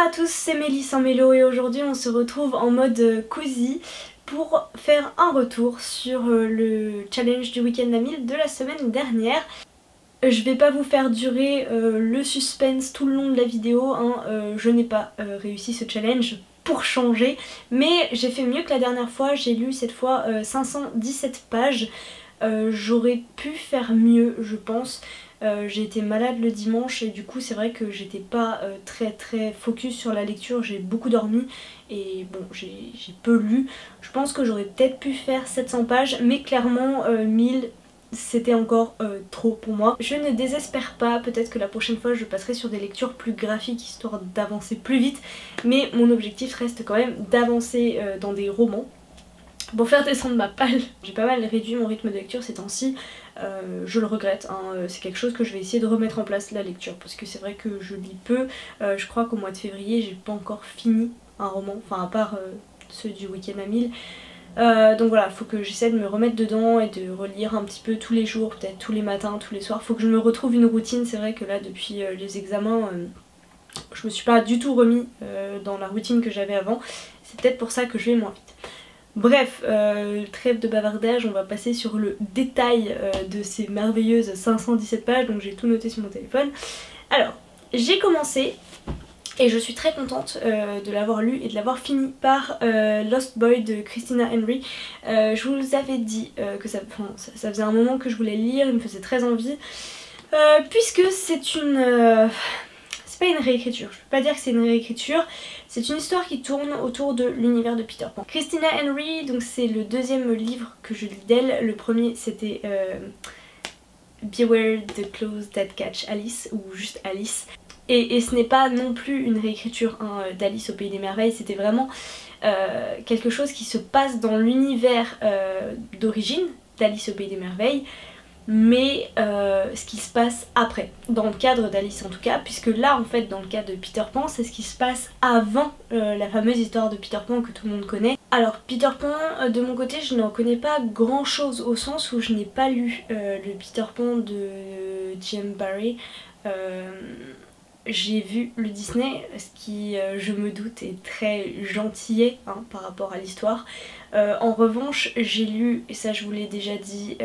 à tous, c'est Mélie sans Mélo et aujourd'hui on se retrouve en mode cosy pour faire un retour sur le challenge du week-end à 1000 de la semaine dernière. Je vais pas vous faire durer le suspense tout le long de la vidéo, hein. Je n'ai pas réussi ce challenge pour changer, mais j'ai fait mieux que la dernière fois, j'ai lu cette fois 517 pages. J'aurais pu faire mieux je pense. J'ai été malade le dimanche et du coup c'est vrai que j'étais pas très focus sur la lecture, j'ai beaucoup dormi et bon j'ai peu lu. Je pense que j'aurais peut-être pu faire 700 pages mais clairement 1000 c'était encore trop pour moi. Je ne désespère pas, peut-être que la prochaine fois je passerai sur des lectures plus graphiques histoire d'avancer plus vite, mais mon objectif reste quand même d'avancer dans des romans. Pour faire descendre ma palle, j'ai pas mal réduit mon rythme de lecture ces temps-ci, je le regrette, hein. C'est quelque chose que je vais essayer de remettre en place, la lecture, parce que c'est vrai que je lis peu. Je crois qu'au mois de février j'ai pas encore fini un roman, enfin à part ceux du week-end à 1000. Donc voilà, faut que j'essaie de me remettre dedans et de relire un petit peu tous les jours, peut-être tous les matins, tous les soirs. Faut que je me retrouve une routine, c'est vrai que là depuis les examens, je me suis pas du tout remis dans la routine que j'avais avant. C'est peut-être pour ça que je vais moins vite. Bref, trêve de bavardage, on va passer sur le détail de ces merveilleuses 517 pages, donc j'ai tout noté sur mon téléphone. Alors, j'ai commencé et je suis très contente de l'avoir lu et de l'avoir fini par Lost Boy de Christina Henry. Je vous avais dit que ça faisait un moment que je voulais le lire, il me faisait très envie, puisque c'est une... c'est pas une réécriture, je peux pas dire que c'est une réécriture, c'est une histoire qui tourne autour de l'univers de Peter Pan. Christina Henry, donc c'est le deuxième livre que je lis d'elle, le premier c'était Beware the Claws That Catch Alice, ou juste Alice. Et ce n'est pas non plus une réécriture hein, d'Alice au Pays des Merveilles, c'était vraiment quelque chose qui se passe dans l'univers d'origine d'Alice au Pays des Merveilles, mais ce qui se passe après, dans le cadre d'Alice en tout cas, puisque là en fait dans le cas de Peter Pan c'est ce qui se passe avant la fameuse histoire de Peter Pan que tout le monde connaît. Alors Peter Pan, de mon côté je n'en connais pas grand chose au sens où je n'ai pas lu le Peter Pan de J.M. Barrie. J'ai vu le Disney, ce qui je me doute est très gentillet hein, par rapport à l'histoire. En revanche j'ai lu, et ça je vous l'ai déjà dit,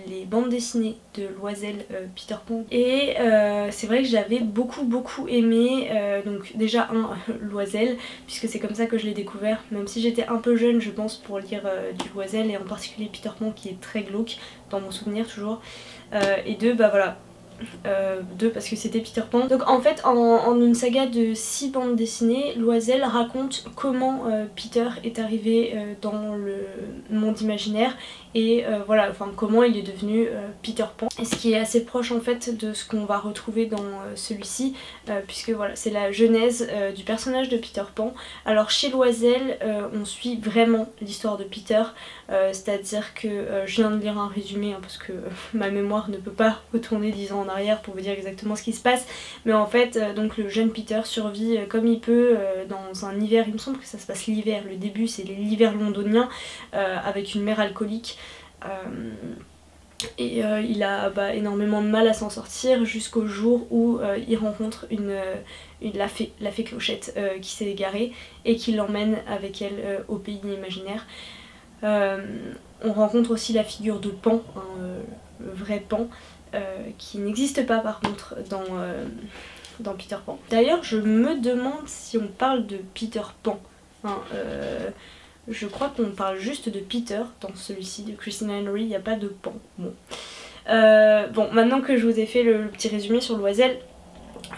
les bandes dessinées de Loisel Peter Pan. Et c'est vrai que j'avais beaucoup aimé, donc déjà Loisel, puisque c'est comme ça que je l'ai découvert, même si j'étais un peu jeune je pense pour lire du Loisel, et en particulier Peter Pan qui est très glauque, dans mon souvenir toujours. Et deux, bah voilà. Deux parce que c'était Peter Pan. Donc en fait en une saga de 6 bandes dessinées, Loisel raconte comment Peter est arrivé dans le monde imaginaire et voilà, enfin comment il est devenu Peter Pan. Et ce qui est assez proche en fait de ce qu'on va retrouver dans celui-ci, puisque voilà c'est la genèse du personnage de Peter Pan. Alors chez Loisel on suit vraiment l'histoire de Peter, c'est-à-dire que je viens de lire un résumé hein, parce que ma mémoire ne peut pas retourner 10 ans en arrière pour vous dire exactement ce qui se passe, mais en fait donc le jeune Peter survit comme il peut dans un hiver, il me semble que ça se passe l'hiver, le début c'est l'hiver londonien, avec une mère alcoolique. Et il a énormément de mal à s'en sortir jusqu'au jour où il rencontre la fée Clochette qui s'est égarée et qui l'emmène avec elle au pays imaginaire. On rencontre aussi la figure de Pan, hein, le vrai Pan, qui n'existe pas par contre dans Peter Pan. D'ailleurs je me demande si on parle de Peter Pan, hein, je crois qu'on parle juste de Peter dans celui-ci, de Christina Henry, il n'y a pas de Pan. Bon. Bon, maintenant que je vous ai fait le petit résumé sur Loisel,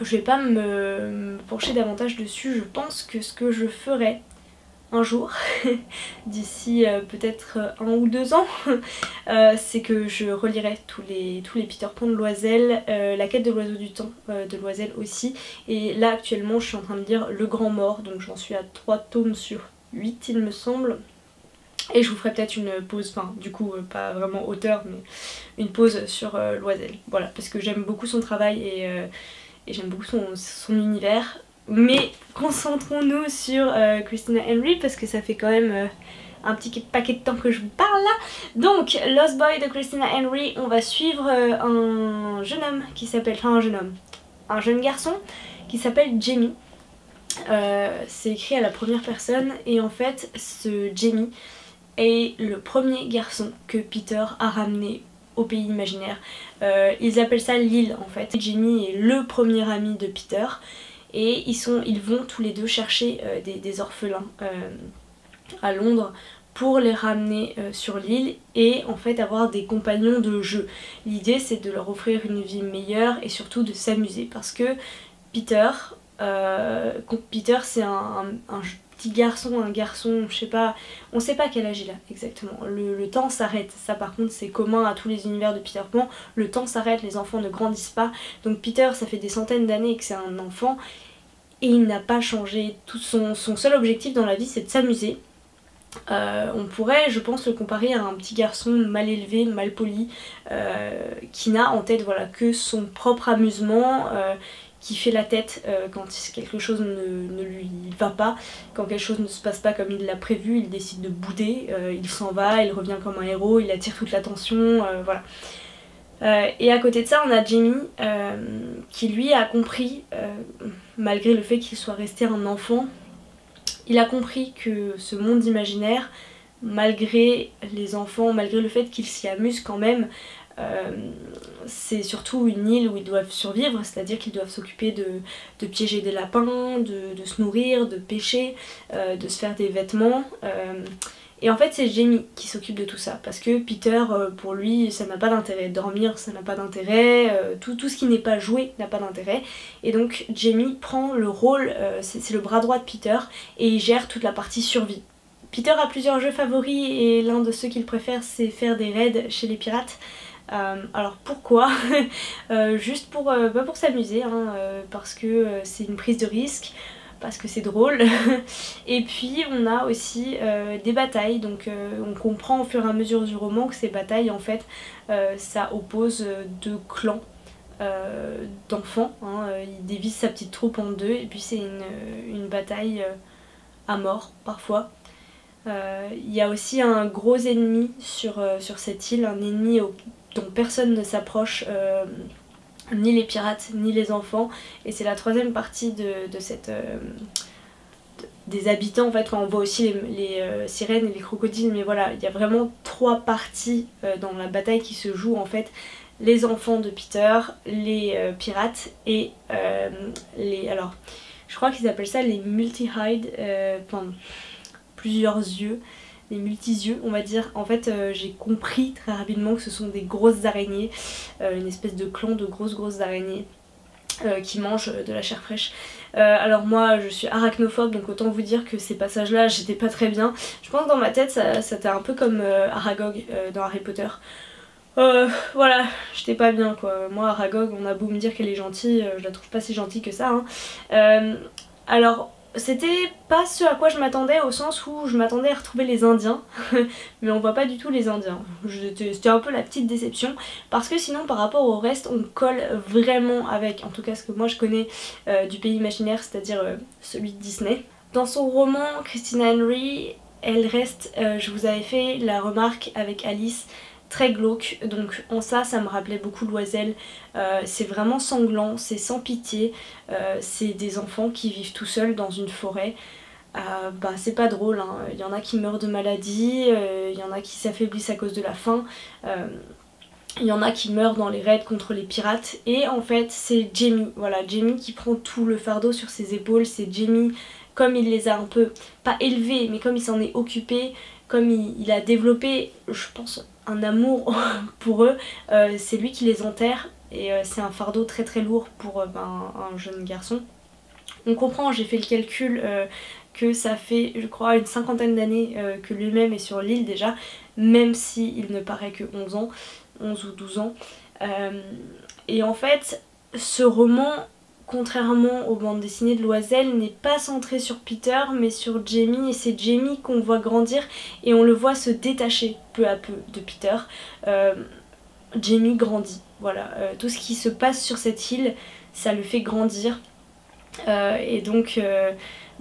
je vais pas me pencher davantage dessus. Je pense que ce que je ferai un jour, d'ici peut-être 1 ou 2 ans, c'est que je relirai tous les Peter Pan de Loisel, la quête de l'oiseau du temps de Loisel aussi, et là actuellement je suis en train de lire Le Grand Mort, donc j'en suis à 3 tomes sur 8 il me semble, et je vous ferai peut-être une pause, enfin du coup pas vraiment auteur mais une pause sur Loisel, voilà, parce que j'aime beaucoup son travail et j'aime beaucoup son univers. Mais concentrons-nous sur Christina Henry parce que ça fait quand même un petit paquet de temps que je vous parle là. Donc Lost Boy de Christina Henry, on va suivre un jeune homme qui s'appelle, enfin un jeune garçon qui s'appelle Jamie, c'est écrit à la première personne et en fait ce Jamie est le premier garçon que Peter a ramené au pays imaginaire. Ils appellent ça l'île en fait. Jamie est le premier ami de Peter et ils vont tous les deux chercher des orphelins à Londres pour les ramener sur l'île et en fait avoir des compagnons de jeu. L'idée c'est de leur offrir une vie meilleure et surtout de s'amuser parce que Peter c'est un petit garçon, je sais pas, on sait pas quel âge il a exactement. Le temps s'arrête, ça par contre c'est commun à tous les univers de Peter Pan, le temps s'arrête, les enfants ne grandissent pas, donc Peter ça fait des centaines d'années que c'est un enfant et il n'a pas changé. Tout son seul objectif dans la vie c'est de s'amuser. On pourrait, je pense, le comparer à un petit garçon mal élevé, mal poli, qui n'a en tête voilà, que son propre amusement, qui fait la tête quand quelque chose ne lui va pas, quand quelque chose ne se passe pas comme il l'a prévu, il décide de bouder, il s'en va, il revient comme un héros, il attire toute l'attention, voilà. Et à côté de ça, on a Jamie qui lui a compris, malgré le fait qu'il soit resté un enfant, il a compris que ce monde imaginaire, malgré les enfants, malgré le fait qu'ils s'y amusent quand même, c'est surtout une île où ils doivent survivre, c'est-à-dire qu'ils doivent s'occuper de piéger des lapins, de se nourrir, de pêcher, de se faire des vêtements. Et en fait c'est Jamie qui s'occupe de tout ça parce que Peter pour lui ça n'a pas d'intérêt, dormir ça n'a pas d'intérêt, tout ce qui n'est pas joué n'a pas d'intérêt et donc Jamie prend le rôle, c'est le bras droit de Peter et il gère toute la partie survie. Peter a plusieurs jeux favoris et l'un de ceux qu'il préfère c'est faire des raids chez les pirates. Alors pourquoi juste pour s'amuser hein, parce que c'est une prise de risque, parce que c'est drôle. Et puis on a aussi des batailles, donc on comprend au fur et à mesure du roman que ces batailles en fait ça oppose deux clans d'enfants, hein. Il divise sa petite troupe en deux et puis c'est une bataille à mort parfois. Il y a aussi un gros ennemi sur cette île, un ennemi dont personne ne s'approche, ni les pirates ni les enfants, et c'est la troisième partie de cette des habitants en fait. Enfin, on voit aussi les sirènes et les crocodiles, mais voilà, il y a vraiment trois parties dans la bataille qui se jouent en fait. Les enfants de Peter, les pirates et alors je crois qu'ils appellent ça les multi-hide, enfin plusieurs yeux, les multi-yeux on va dire. En fait j'ai compris très rapidement que ce sont des grosses araignées, une espèce de clan de grosses araignées qui mangent de la chair fraîche. Alors moi je suis arachnophobe donc autant vous dire que ces passages là j'étais pas très bien. Je pense que dans ma tête c'était un peu comme Aragog dans Harry Potter. Voilà, j'étais pas bien quoi. Moi Aragog on a beau me dire qu'elle est gentille, je la trouve pas si gentille que ça hein. Alors c'était pas ce à quoi je m'attendais, au sens où je m'attendais à retrouver les Indiens mais on voit pas du tout les Indiens. C'était un peu la petite déception parce que sinon par rapport au reste on colle vraiment avec, en tout cas ce que moi je connais du pays imaginaire, c'est-à-dire celui de Disney. Dans son roman Christina Henry elle reste, je vous avais fait la remarque avec Alice, très glauque, donc en ça me rappelait beaucoup Loisel. C'est vraiment sanglant, c'est sans pitié, c'est des enfants qui vivent tout seuls dans une forêt. C'est pas drôle hein. Il y en a qui meurent de maladie, il y en a qui s'affaiblissent à cause de la faim, il y en a qui meurent dans les raids contre les pirates et en fait c'est Jamie, voilà, Jamie qui prend tout le fardeau sur ses épaules. C'est Jamie, comme il les a un peu, pas élevés, mais comme il s'en est occupé, comme il a développé, je pense, un amour pour eux, c'est lui qui les enterre et c'est un fardeau très lourd pour un jeune garçon. On comprend, j'ai fait le calcul que ça fait je crois une cinquantaine d'années que lui-même est sur l'île déjà, même s'il ne paraît que 11 ans, 11 ou 12 ans. Et en fait ce roman, contrairement aux bandes dessinées de Loisel, n'est pas centré sur Peter mais sur Jamie, et c'est Jamie qu'on voit grandir et on le voit se détacher peu à peu de Peter. Jamie grandit, voilà, tout ce qui se passe sur cette île ça le fait grandir et donc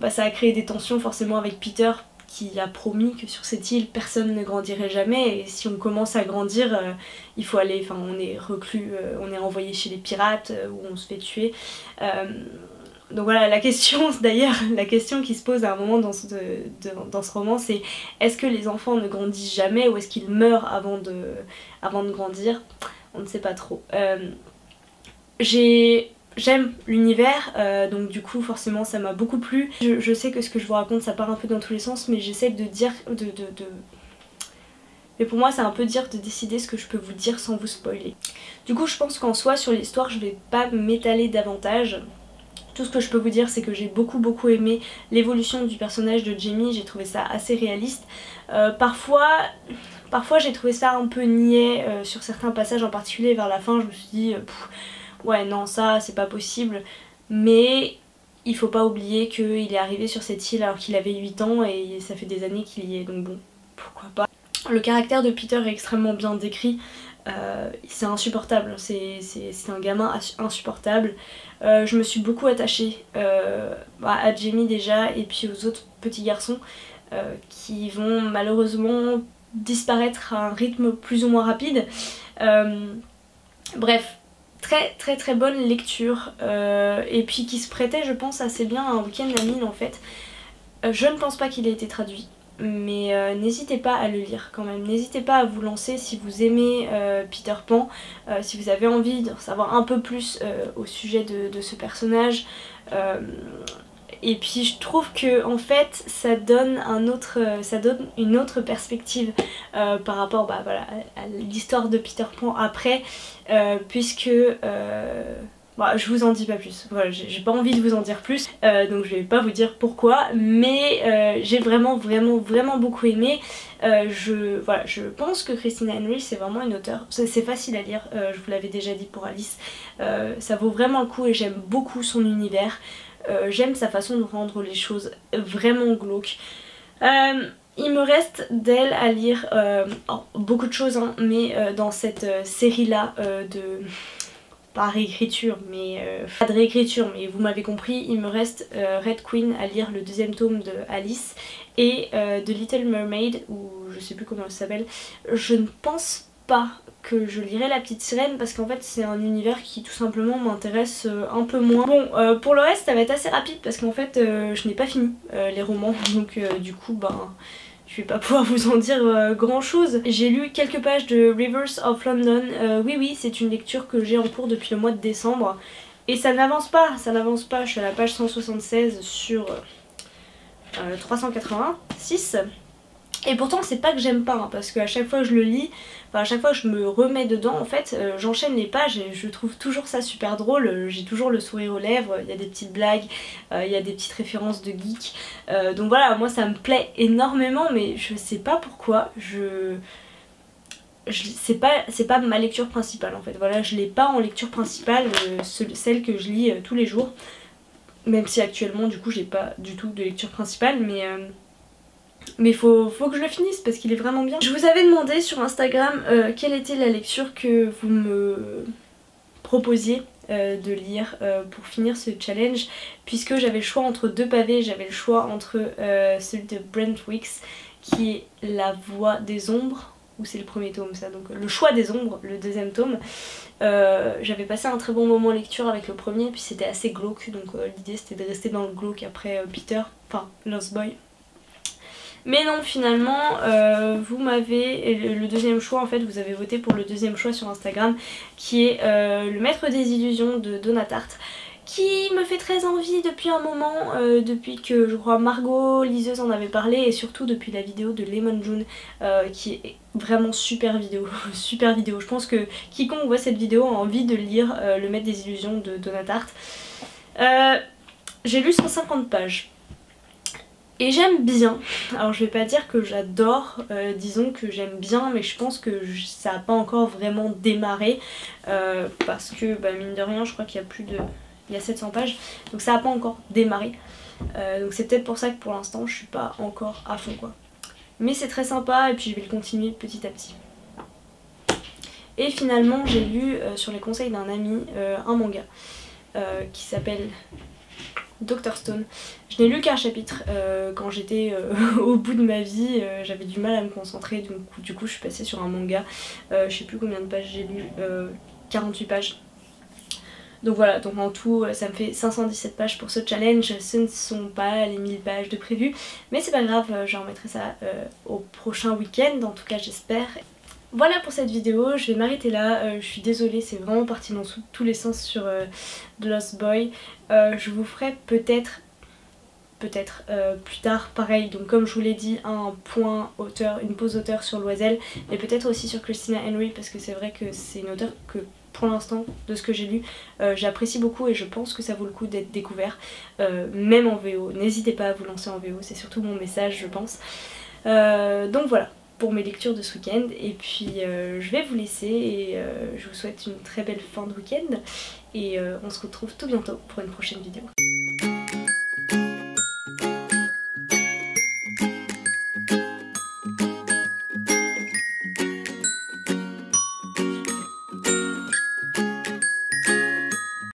ça a créé des tensions forcément avec Peter qui a promis que sur cette île personne ne grandirait jamais, et si on commence à grandir il faut aller, enfin on est reclus, on est envoyé chez les pirates où on se fait tuer. Donc voilà, la question d'ailleurs, la question qui se pose à un moment dans ce roman, c'est est-ce que les enfants ne grandissent jamais ou est-ce qu'ils meurent avant de grandir? On ne sait pas trop. J'aime l'univers, donc du coup forcément ça m'a beaucoup plu. Je sais que ce que je vous raconte ça part un peu dans tous les sens, mais j'essaie de dire... Mais pour moi c'est un peu dire de décider ce que je peux vous dire sans vous spoiler. Du coup je pense qu'en soi sur l'histoire je vais pas m'étaler davantage. Tout ce que je peux vous dire c'est que j'ai beaucoup aimé l'évolution du personnage de Jamie, j'ai trouvé ça assez réaliste. Parfois j'ai trouvé ça un peu niais sur certains passages, en particulier vers la fin je me suis dit ouais non ça c'est pas possible, mais il faut pas oublier qu'il est arrivé sur cette île alors qu'il avait 8 ans et ça fait des années qu'il y est, donc bon pourquoi pas. Le caractère de Peter est extrêmement bien décrit. C'est insupportable, c'est un gamin insupportable. Je me suis beaucoup attachée à Jamie déjà et puis aux autres petits garçons qui vont malheureusement disparaître à un rythme plus ou moins rapide. Bref, très bonne lecture et puis qui se prêtait je pense assez bien à un week-end à Nîmes en fait. Je ne pense pas qu'il ait été traduit. Mais n'hésitez pas à le lire quand même, n'hésitez pas à vous lancer si vous aimez Peter Pan, si vous avez envie de savoir un peu plus au sujet de ce personnage. Et puis je trouve que en fait ça donne une autre perspective par rapport voilà, à l'histoire de Peter Pan après, puisque... Bon, je vous en dis pas plus, voilà, j'ai pas envie de vous en dire plus, donc je vais pas vous dire pourquoi, mais j'ai vraiment beaucoup aimé. Je pense que Christina Henry c'est vraiment une auteure, c'est facile à lire, je vous l'avais déjà dit pour Alice, ça vaut vraiment le coup et j'aime beaucoup son univers, j'aime sa façon de rendre les choses vraiment glauques. Il me reste d'elle à lire beaucoup de choses, hein, mais dans cette série là de... pas réécriture mais pas de réécriture mais vous m'avez compris, il me reste Red Queen à lire, le deuxième tome de Alice et de Little Mermaid, ou je sais plus comment elle s'appelle. Je ne pense pas que je lirai La Petite Sirène parce qu'en fait c'est un univers qui tout simplement m'intéresse un peu moins. Bon pour le reste ça va être assez rapide parce qu'en fait je n'ai pas fini les romans, donc du coup ben... je vais pas pouvoir vous en dire grand chose. J'ai lu quelques pages de Rivers of London. Oui, c'est une lecture que j'ai en cours depuis le mois de décembre. Et ça n'avance pas, je suis à la page 176 sur 386. Et pourtant c'est pas que j'aime pas, hein, parce qu'à chaque fois que je le lis, enfin à chaque fois que je me remets dedans en fait, j'enchaîne les pages et je trouve toujours ça super drôle, j'ai toujours le sourire aux lèvres, il y a des petites blagues, il y a des petites références de geek, donc voilà, moi ça me plaît énormément mais je sais pas pourquoi, c'est pas ma lecture principale en fait, voilà, je l'ai pas en lecture principale, celle que je lis tous les jours, même si actuellement du coup j'ai pas du tout de lecture principale, mais faut que je le finisse parce qu'il est vraiment bien. Je vous avais demandé sur Instagram quelle était la lecture que vous me proposiez de lire pour finir ce challenge, puisque j'avais le choix entre deux pavés, j'avais le choix entre celui de Brent Weeks qui est La Voix des Ombres, ou c'est le premier tome ça, donc Le Choix des Ombres, le deuxième tome. J'avais passé un très bon moment lecture avec le premier, puis c'était assez glauque, donc l'idée c'était de rester dans le glauque après Peter, enfin Lost Boy. Mais non, finalement, vous m'avez... Le deuxième choix, en fait, vous avez voté pour le deuxième choix sur Instagram, qui est Le Maître des Illusions de Donna Tartt, qui me fait très envie depuis un moment, depuis que, je crois, Margot, liseuse, en avait parlé, et surtout depuis la vidéo de Lemon June, qui est vraiment super vidéo, super vidéo. Je pense que quiconque voit cette vidéo a envie de lire Le Maître des Illusions de Donna Tartt. J'ai lu 150 pages. Et j'aime bien, alors je vais pas dire que j'adore, disons que j'aime bien, mais je pense que ça a pas encore vraiment démarré, parce que bah, mine de rien je crois qu'il y a il y a 700 pages, donc ça a pas encore démarré, donc c'est peut-être pour ça que pour l'instant je suis pas encore à fond quoi. Mais c'est très sympa et puis je vais le continuer petit à petit. Et finalement j'ai lu sur les conseils d'un ami un manga qui s'appelle Dr Stone. Je n'ai lu qu'un chapitre quand j'étais au bout de ma vie, j'avais du mal à me concentrer, donc du coup je suis passée sur un manga, je sais plus combien de pages j'ai lu, 48 pages. Donc voilà, donc en tout ça me fait 517 pages pour ce challenge. Ce ne sont pas les 1000 pages de prévu, mais c'est pas grave, je remettrai ça au prochain week-end, en tout cas j'espère. Voilà pour cette vidéo, je vais m'arrêter là, je suis désolée, c'est vraiment parti dans tous les sens sur The Lost Boy. Je vous ferai peut-être plus tard pareil, donc comme je vous l'ai dit, un point auteur, une pause auteur sur Loisel, mais peut-être aussi sur Christina Henry, parce que c'est vrai que c'est une auteure que pour l'instant, de ce que j'ai lu, j'apprécie beaucoup et je pense que ça vaut le coup d'être découvert, même en VO. N'hésitez pas à vous lancer en VO, c'est surtout mon message je pense. Donc voilà pour mes lectures de ce week-end, et puis je vais vous laisser et je vous souhaite une très belle fin de week-end et on se retrouve tout bientôt pour une prochaine vidéo.